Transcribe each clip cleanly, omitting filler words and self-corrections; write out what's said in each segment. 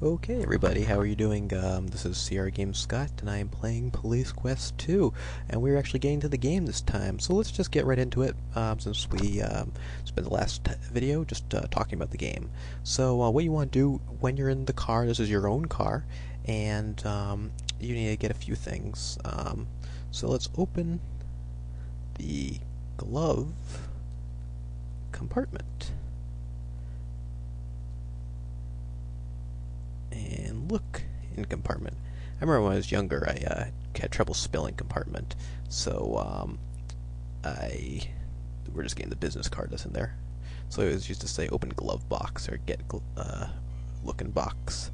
Okay, everybody, how are you doing? This is Sierra Games Scott, and I am playing Police Quest 2, and we're actually getting to the game this time. So let's just get right into it, since we spent the last video just talking about the game. So what you want to do when you're in the car, this is your own car, and you need to get a few things. So let's open the glove compartment. And look in compartment. I remember when I was younger, I had trouble spelling compartment, so we're just getting the business card that's in there. So I always used to say open glove box or get look in box,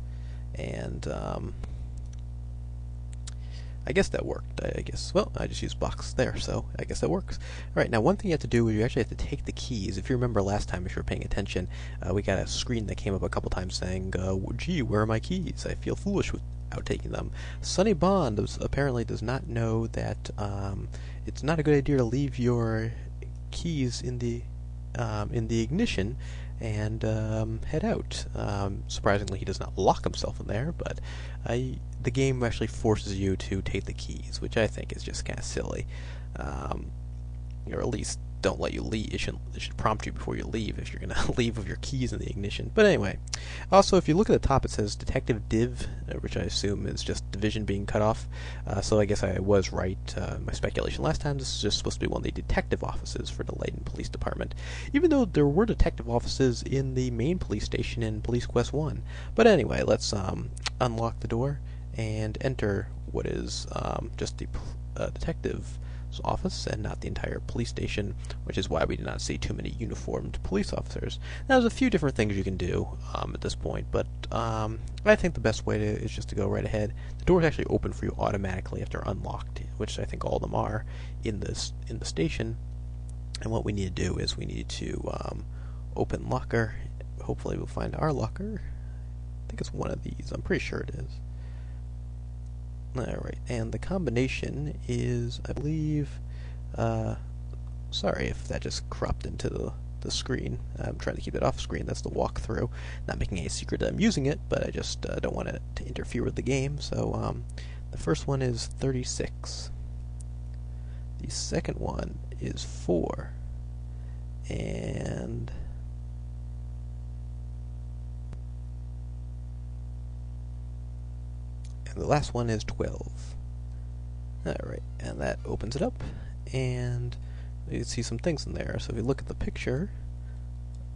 and I guess that worked. I guess, well, I just used box there, so I guess that works. Alright, now one thing you have to do is you actually have to take the keys. If you remember last time, if you were paying attention, we got a screen that came up a couple times saying, gee, where are my keys? I feel foolish without taking them. Sonny Bond apparently does not know that it's not a good idea to leave your keys in the ignition and head out. Surprisingly, he does not lock himself in there, but the game actually forces you to take the keys, which I think is just kind of silly. Or at least don't let you leave. It should prompt you before you leave if you're going to leave with your keys in the ignition. But anyway, also if you look at the top, it says Detective Div, which I assume is just division being cut off. So I guess I was right. My speculation last time, this is just supposed to be one of the detective offices for the Layton Police Department, even though there were detective offices in the main police station in Police Quest 1. But anyway, let's unlock the door and enter what is just the detective office and not the entire police station, which is why we did not see too many uniformed police officers. Now, there's a few different things you can do at this point, but I think the best way is just to go right ahead. The doors actually open for you automatically if they're unlocked, which I think all of them are in the station. And what we need to do is we need to open locker. Hopefully we'll find our locker. I think it's one of these. I'm pretty sure it is. Alright, and the combination is, I believe, sorry if that just cropped into the screen. I'm trying to keep it off screen. That's the walkthrough. Not making any secret that I'm using it, but I just don't want it to interfere with the game. So the first one is 36. The second one is 4. And the last one is 12. Alright, and that opens it up, and you can see some things in there. So if you look at the picture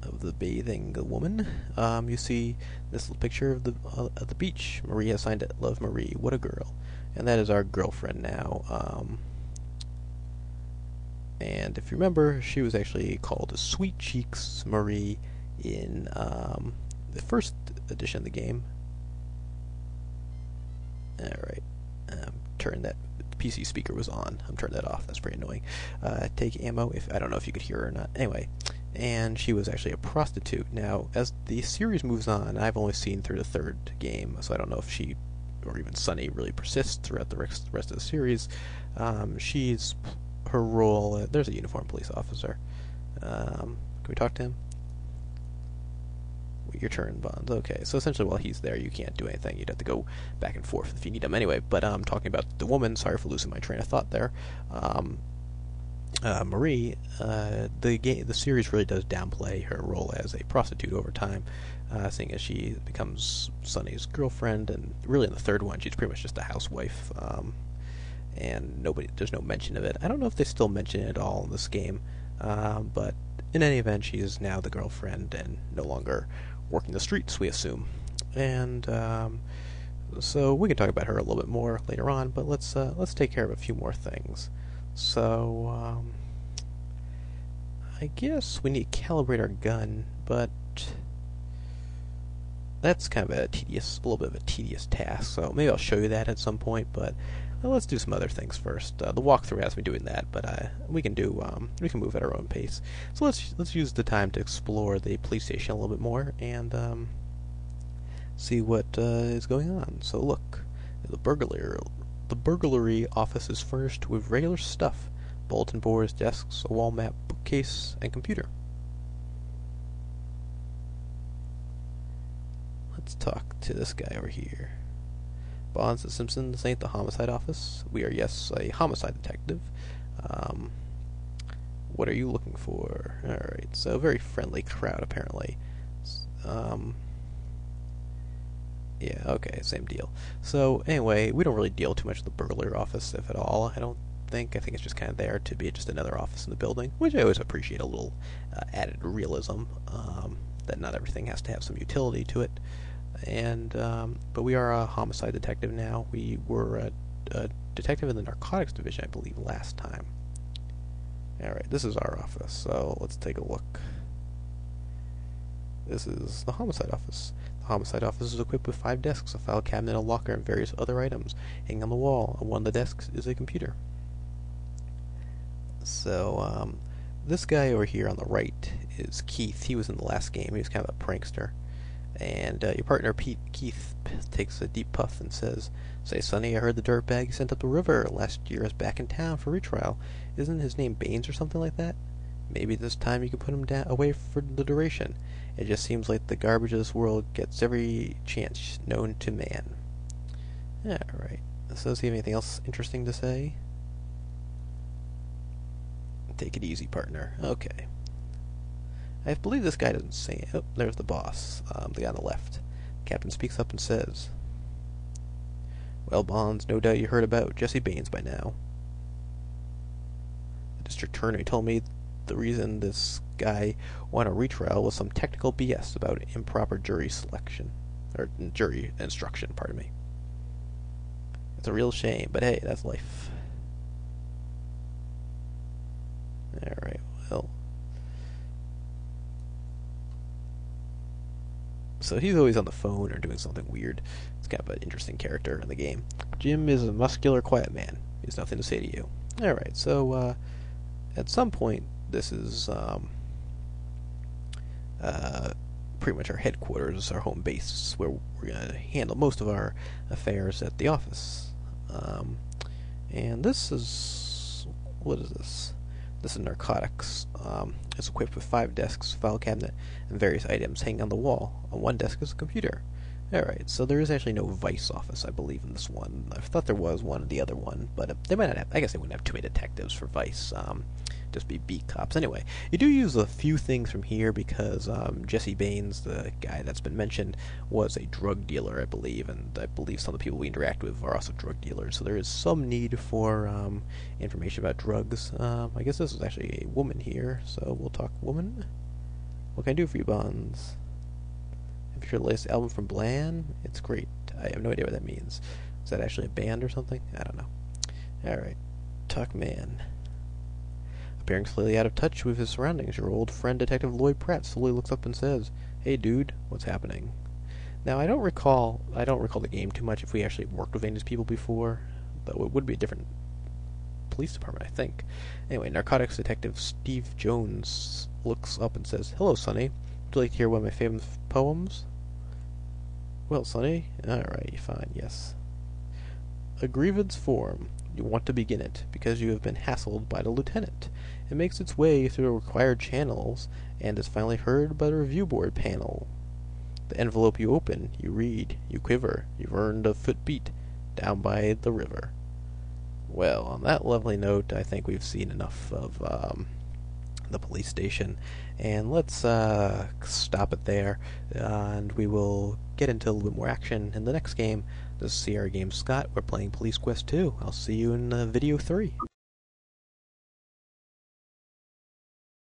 of the bathing woman, you see this little picture of the beach. Marie has signed it, Love Marie, what a girl. And that is our girlfriend now. And if you remember, she was actually called Sweet Cheeks Marie in the first edition of the game. Alright, turn that PC speaker was on. I'm turning that off. That's pretty annoying. Take ammo. I don't know if you could hear her or not. Anyway, and she was actually a prostitute. Now, as the series moves on, I've only seen through the third game, so I don't know if she or even Sonny really persists throughout the rest of the series. Her role. There's a uniformed police officer. Can we talk to him? Your turn, Bonds. Okay, so essentially while he's there, you can't do anything. You'd have to go back and forth if you need him anyway. But I'm talking about the woman. Sorry for losing my train of thought there. Marie, the series really does downplay her role as a prostitute over time, seeing as she becomes Sonny's girlfriend, and really in the third one, she's pretty much just a housewife. And there's no mention of it. I don't know if they still mention it at all in this game, but in any event, she is now the girlfriend and no longer working the streets, we assume. And so we can talk about her a little bit more later on, but let's take care of a few more things. So I guess we need to calibrate our gun, but that's kind of a little bit of a tedious task. So maybe I'll show you that at some point, but let's do some other things first. The walkthrough has me doing that, but we can move at our own pace. So let's use the time to explore the police station a little bit more and see what is going on. So look, the burglary office is furnished with regular stuff: bulletin boards, desks, a wall map, bookcase, and computer. Let's talk to this guy over here. Bonds and Simpson, this ain't the homicide office. We are, yes, a homicide detective. What are you looking for? Alright, so very friendly crowd, apparently. Yeah, okay, same deal. So, anyway, we don't really deal too much with the burglar office, if at all, I don't think. I think it's just kind of there to be just another office in the building, which I always appreciate a little added realism, that not everything has to have some utility to it. And, but we are a homicide detective now. We were a detective in the narcotics division, I believe, last time. Alright, this is our office, so let's take a look. This is the homicide office. The homicide office is equipped with 5 desks, a file cabinet, a locker, and various other items. Hanging on the wall on one of the desks is a computer. So, this guy over here on the right is Keith. He was in the last game. He was kind of a prankster. And your partner, Keith, takes a deep puff and says, "Say, Sonny, I heard the dirtbag you sent up the river last year is back in town for retrial. Isn't his name Baines or something like that? Maybe this time you can put him away for the duration. It just seems like the garbage of this world gets every chance known to man." Alright. So does he have anything else interesting to say? Take it easy, partner. Okay. I believe this guy doesn't say it. Oh, there's the boss, the guy on the left. The captain speaks up and says, "Well, Bonds, no doubt you heard about Jesse Baines by now. The district attorney told me the reason this guy won a retrial was some technical BS about improper jury selection. Or jury instruction, pardon me. It's a real shame, but hey, that's life." Alright, well. So he's always on the phone or doing something weird. It's kind of an interesting character in the game. Jim is a muscular, quiet man. He has nothing to say to you. Alright, so at some point, this is pretty much our headquarters, our home base, where we're going to handle most of our affairs at the office. And this is... what is this? This is narcotics. It's equipped with 5 desks, file cabinet, and various items hanging on the wall. On one desk is a computer. Alright, so there is actually no vice office, I believe, in this one. I thought there was one in the other one, but they might not have... I guess they wouldn't have too many detectives for vice. Just be beat cops. Anyway, you do use a few things from here because Jesse Baines, the guy that's been mentioned, was a drug dealer, I believe, and I believe some of the people we interact with are also drug dealers, so there is some need for information about drugs. I guess this is actually a woman here, so we'll talk woman. What can I do for you, Bonds? Have you heard the latest album from Bland? It's great. I have no idea what that means. Is that actually a band or something? I don't know. Alright. Talk man. Appearing slightly out of touch with his surroundings, your old friend Detective Lloyd Pratt slowly looks up and says, "Hey dude, what's happening?" Now I don't recall the game too much if we actually worked with any of these people before, though it would be a different police department, I think. Anyway, narcotics detective Steve Jones looks up and says, "Hello, Sonny. Would you like to hear one of my favorite poems?" "Well, Sonny, alright, fine, yes." "A grievance form. You want to begin it, because you have been hassled by the lieutenant. It makes its way through the required channels, and is finally heard by the review board panel. The envelope you open, you read, you quiver, you've earned a foot beat, down by the river." Well, on that lovely note, I think we've seen enough of the police station, and let's stop it there, and we will get into a little bit more action in the next game. This is Sierra Games Scott. We're playing Police Quest 2. I'll see you in video 3.